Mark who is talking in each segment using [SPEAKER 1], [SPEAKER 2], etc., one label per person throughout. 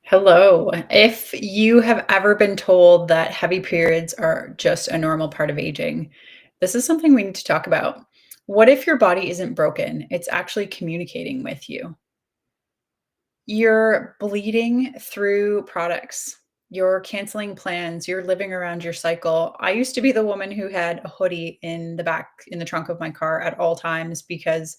[SPEAKER 1] Hello. If you have ever been told that heavy periods are just a normal part of aging, this is something we need to talk about. What if your body isn't broken? It's actually communicating with you. You're bleeding through products. You're canceling plans. You're living around your cycle. I used to be the woman who had a hoodie in the back, in the trunk of my car at all times because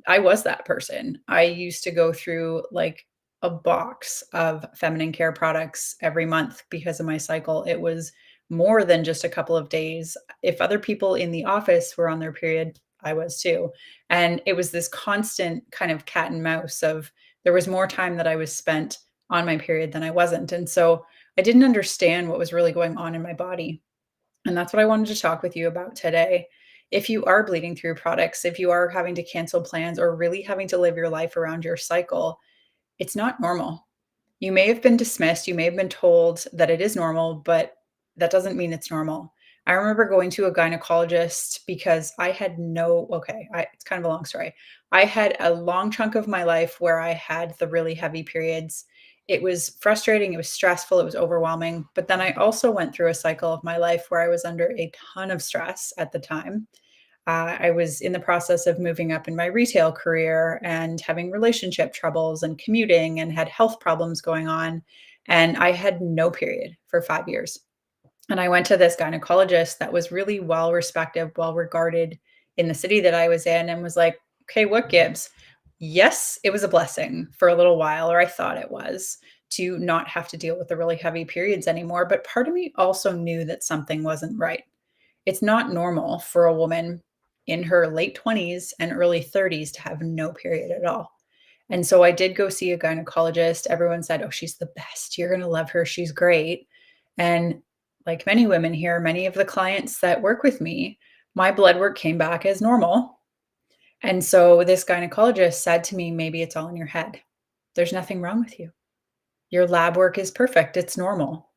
[SPEAKER 1] I was that person. I used to go through like a box of feminine care products every month because of my cycle. It was more than just a couple of days. If other people in the office were on their period, I was too. And it was this constant kind of cat and mouse of there was more time that I was spent on my period than I wasn't. And so I didn't understand what was really going on in my body. And that's what I wanted to talk with you about today. If you are bleeding through products, if you are having to cancel plans or really having to live your life around your cycle, it's not normal. You may have been dismissed, you may have been told that it is normal, but that doesn't mean it's normal. I remember going to a gynecologist because I had it's kind of a long story. I had a long chunk of my life where I had the really heavy periods. It was frustrating, it was stressful, it was overwhelming. But then I also went through a cycle of my life where I was under a ton of stress at the time. I was in the process of moving up in my retail career and having relationship troubles and commuting and had health problems going on. And I had no period for 5 years. And I went to this gynecologist that was really well respected, well regarded in the city that I was in, and was like, okay, what gives? Yes, it was a blessing for a little while, or I thought it was, to not have to deal with the really heavy periods anymore. But part of me also knew that something wasn't right. It's not normal for a woman in her late 20s and early 30s to have no period at all. And so I did go see a gynecologist. Everyone said, "Oh, she's the best. You're going to love her. She's great." And like many women here, many of the clients that work with me, my blood work came back as normal. And so this gynecologist said to me, "Maybe it's all in your head. There's nothing wrong with you. Your lab work is perfect. It's normal.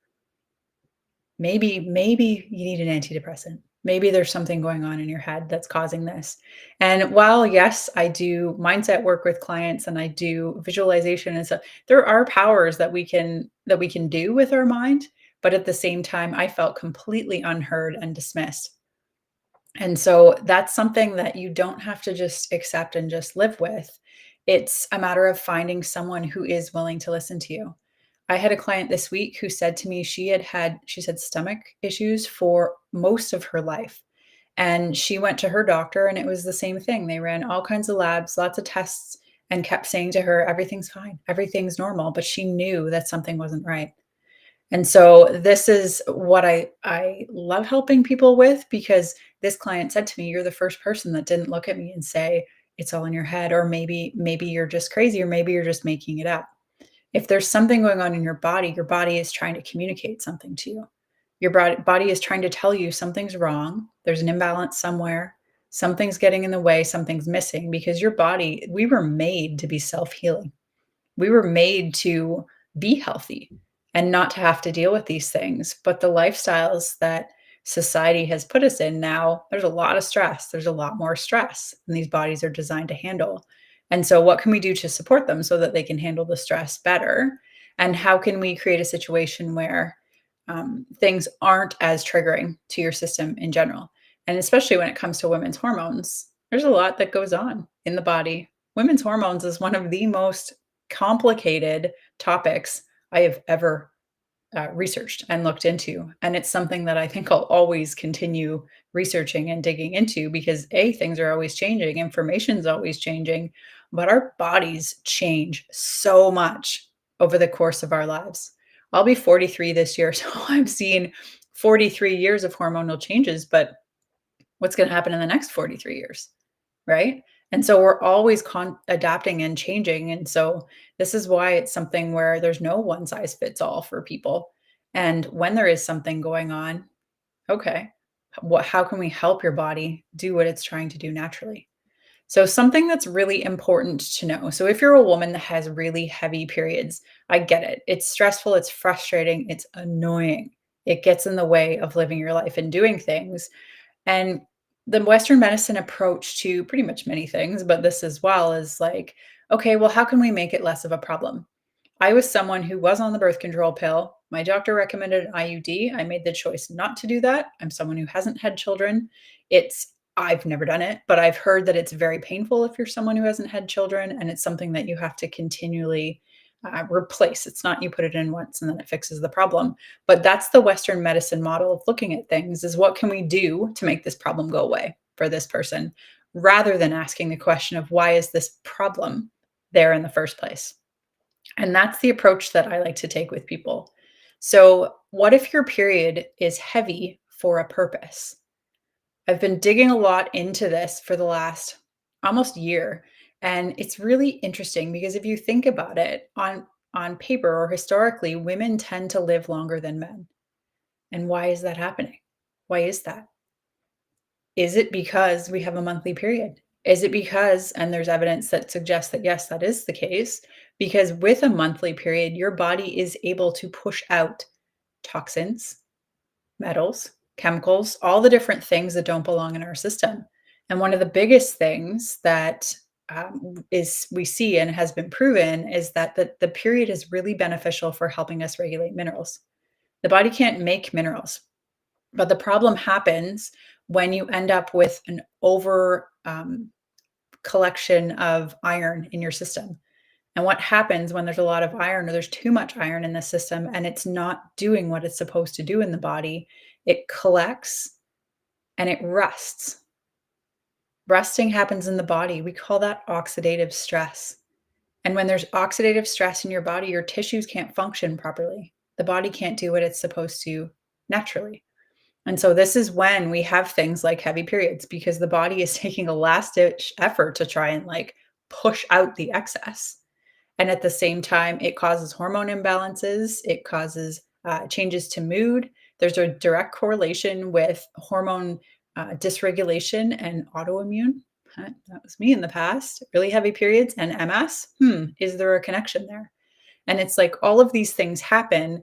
[SPEAKER 1] Maybe you need an antidepressant. Maybe there's something going on in your head that's causing this." And while, yes, I do mindset work with clients and I do visualization and stuff, there are powers that we can do with our mind, but at the same time, I felt completely unheard and dismissed. And so that's something that you don't have to just accept and just live with. It's a matter of finding someone who is willing to listen to you. I had a client this week who said to me she said stomach issues for most of her life. And she went to her doctor and it was the same thing. They ran all kinds of labs, lots of tests, and kept saying to her, everything's fine, everything's normal. But she knew that something wasn't right. And so this is what I love helping people with because this client said to me, "You're the first person that didn't look at me and say it's all in your head, or maybe you're just crazy, or maybe you're just making it up." If there's something going on in your body is trying to communicate something to you. Your body is trying to tell you something's wrong. There's an imbalance somewhere. Something's getting in the way, something's missing because your body, we were made to be self-healing. We were made to be healthy and not to have to deal with these things. But the lifestyles that society has put us in now, there's a lot of stress. There's a lot more stress than these bodies are designed to handle. And so, what can we do to support them so that they can handle the stress better? And how can we create a situation where things aren't as triggering to your system in general? And especially when it comes to women's hormones, there's a lot that goes on in the body. Women's hormones is one of the most complicated topics I have ever researched and looked into. And it's something that I think I'll always continue researching and digging into because A, things are always changing, information's always changing, but our bodies change so much over the course of our lives. I'll be 43 this year, so I'm seeing 43 years of hormonal changes, but what's going to happen in the next 43 years? Right? And so we're always adapting and changing. And so this is why it's something where there's no one size fits all for people. And when there is something going on, okay, how can we help your body do what it's trying to do naturally? So something that's really important to know. So if you're a woman that has really heavy periods, I get it. It's stressful, it's frustrating, it's annoying. It gets in the way of living your life and doing things. And the Western medicine approach to pretty much many things, but this as well is like, okay, well, how can we make it less of a problem? I was someone who was on the birth control pill. My doctor recommended an IUD. I made the choice not to do that. I'm someone who hasn't had children. I've never done it, but I've heard that it's very painful if you're someone who hasn't had children, and it's something that you have to continually replace. It's not you put it in once and then it fixes the problem. But that's the Western medicine model of looking at things, is what can we do to make this problem go away for this person, rather than asking the question of why is this problem there in the first place? And that's the approach that I like to take with people. So, what if your period is heavy for a purpose? I've been digging a lot into this for the last almost year, and it's really interesting because if you think about it on paper or historically, women tend to live longer than men. And why is that happening? Why is that? Is it because we have a monthly period? Is it because, and there's evidence that suggests that yes, that is the case, because with a monthly period, your body is able to push out toxins, metals, chemicals, all the different things that don't belong in our system. And one of the biggest things that is we see and has been proven is that the period is really beneficial for helping us regulate minerals. The body can't make minerals, but the problem happens when you end up with an over collection of iron in your system. And what happens when there's a lot of iron or there's too much iron in the system and it's not doing what it's supposed to do in the body, it collects and it rusts. Rusting happens in the body. We call that oxidative stress. And when there's oxidative stress in your body, your tissues can't function properly. The body can't do what it's supposed to naturally. And so this is when we have things like heavy periods, because the body is taking a last ditch effort to try and like push out the excess. And at the same time, it causes hormone imbalances, it causes changes to mood. There's a direct correlation with hormone dysregulation and autoimmune. That was me in the past. Really heavy periods and MS. Is there a connection there? And it's like all of these things happen,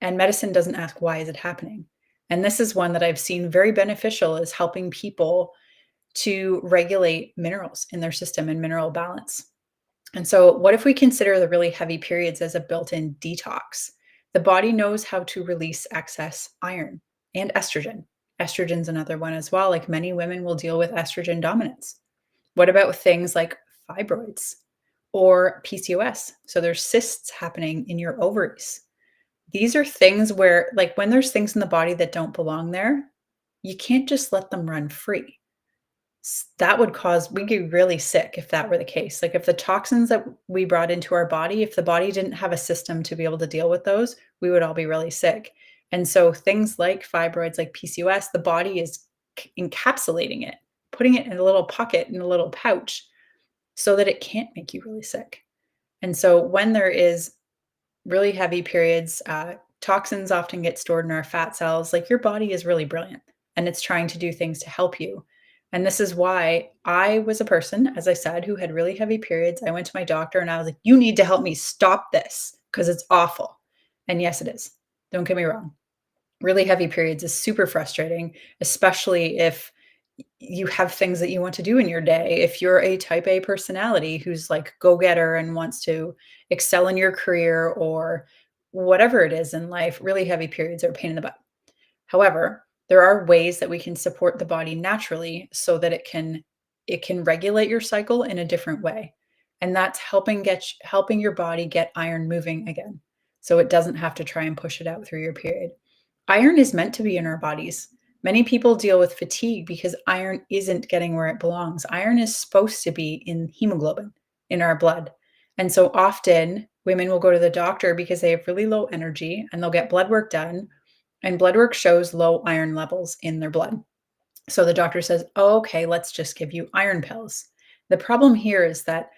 [SPEAKER 1] and medicine doesn't ask why is it happening. And this is one that I've seen very beneficial, is helping people to regulate minerals in their system and mineral balance. And so, what if we consider the really heavy periods as a built in detox? The body knows how to release excess iron and estrogen. Estrogen's another one as well. Like, many women will deal with estrogen dominance. What about things like fibroids or PCOS? So, there's cysts happening in your ovaries. These are things where, like, when there's things in the body that don't belong there, you can't just let them run free. That would cause we'd get really sick if that were the case. Like, if the toxins that we brought into our body, if the body didn't have a system to be able to deal with those, we would all be really sick. And so things like fibroids, like PCOS, the body is encapsulating it, putting it in a little pocket, in a little pouch, so that it can't make you really sick. And so when there is really heavy periods, toxins often get stored in our fat cells. Like, your body is really brilliant and it's trying to do things to help you. And this is why I was a person, as I said, who had really heavy periods. I went to my doctor and I was like, you need to help me stop this because it's awful. And yes, it is. Don't get me wrong. Really heavy periods is super frustrating, especially if you have things that you want to do in your day. If you're a type A personality who's like go-getter and wants to excel in your career or whatever it is in life, really heavy periods are a pain in the butt. However, there are ways that we can support the body naturally so that it can regulate your cycle in a different way. And that's helping your body get iron moving again. So it doesn't have to try and push it out through your period. Iron is meant to be in our bodies. Many people deal with fatigue because iron isn't getting where it belongs. Iron is supposed to be in hemoglobin in our blood. And so often women will go to the doctor because they have really low energy and they'll get blood work done, and blood work shows low iron levels in their blood. So the doctor says, oh, okay, let's just give you iron pills. The problem here is that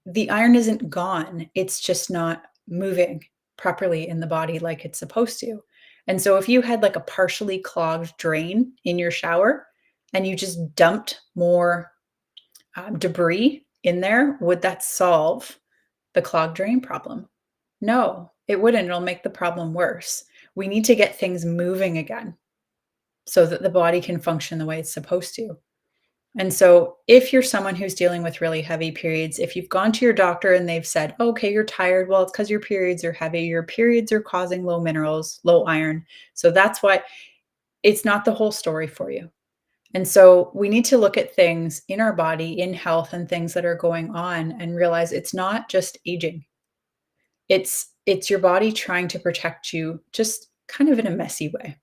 [SPEAKER 1] the iron isn't gone, it's just not moving properly in the body like it's supposed to. And so if you had like a partially clogged drain in your shower and you just dumped more debris in there, would that solve the clogged drain problem? No, it wouldn't. It'll make the problem worse. We need to get things moving again so that the body can function the way it's supposed to. And so, if you're someone who's dealing with really heavy periods, if you've gone to your doctor and they've said, okay, you're tired, well, it's because your periods are heavy. Your periods are causing low minerals, low iron. So, that's why it's not the whole story for you. And so, we need to look at things in our body, in health, and things that are going on and realize it's not just aging. It's your body trying to protect you just kind of in a messy way.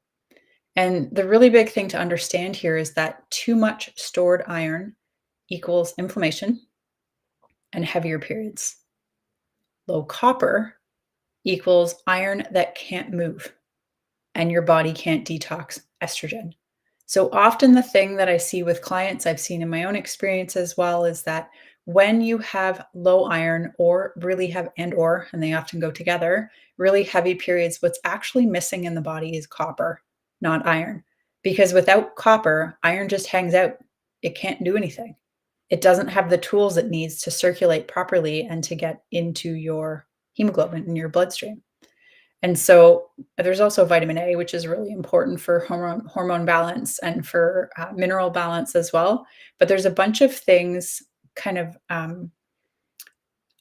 [SPEAKER 1] And the really big thing to understand here is that too much stored iron equals inflammation and heavier periods. Low copper equals iron that can't move and your body can't detox estrogen. So often, the thing that I see with clients, I've seen in my own experience as well, is that when you have low iron or really have, and they often go together, really heavy periods, what's actually missing in the body is copper, not iron. Because without copper, iron just hangs out. It can't do anything. It doesn't have the tools it needs to circulate properly and to get into your hemoglobin in your bloodstream. And so there's also vitamin A, which is really important for hormone balance and for mineral balance as well. But there's a bunch of things kind of iron.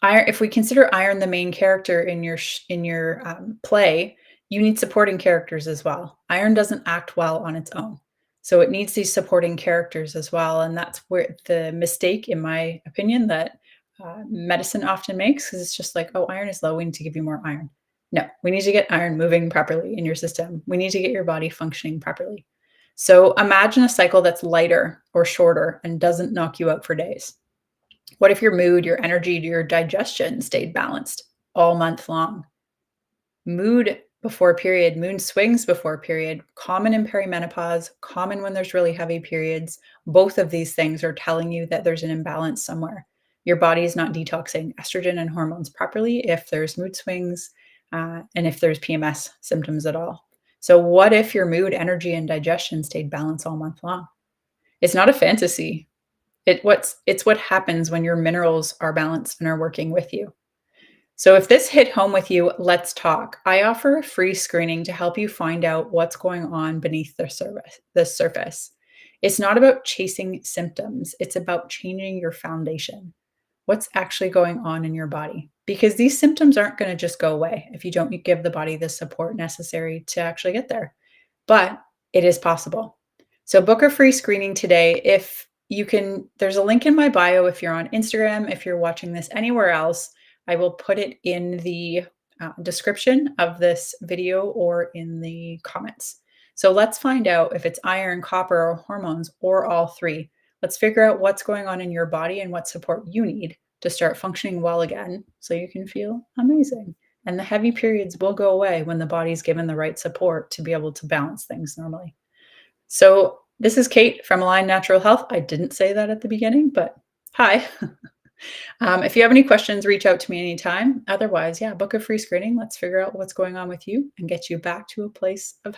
[SPEAKER 1] If we consider iron the main character in your play, you need supporting characters as well. Iron doesn't act well on its own, so it needs these supporting characters as well. And that's where the mistake, in my opinion, that medicine often makes, because it's just like, oh, iron is low, we need to give you more iron. No, we need to get iron moving properly in your system. We need to get your body functioning properly. So imagine a cycle that's lighter or shorter and doesn't knock you out for days. What if your mood, your energy, your digestion stayed balanced all month long? Mood before period, mood swings before period, common in perimenopause, common when there's really heavy periods. Both of these things are telling you that there's an imbalance somewhere. Your body is not detoxing estrogen and hormones properly if there's mood swings and if there's PMS symptoms at all. So, what if your mood, energy, and digestion stayed balanced all month long? It's not a fantasy. It's what happens when your minerals are balanced and are working with you. So if this hit home with you, let's talk. I offer a free screening to help you find out what's going on beneath the surface. It's not about chasing symptoms, it's about changing your foundation. What's actually going on in your body? Because these symptoms aren't going to just go away if you don't give the body the support necessary to actually get there. But it is possible. So book a free screening today. If you can, there's a link in my bio if you're on Instagram. If you're watching this anywhere else, I will put it in the description of this video or in the comments. So let's find out if it's iron, copper, or hormones, or all three. Let's figure out what's going on in your body and what support you need to start functioning well again so you can feel amazing. And the heavy periods will go away when the body's given the right support to be able to balance things normally. So this is Kate from Align Natural Health. I didn't say that at the beginning, but hi. If you have any questions, reach out to me anytime. Otherwise, yeah, book a free screening. Let's figure out what's going on with you and get you back to a place of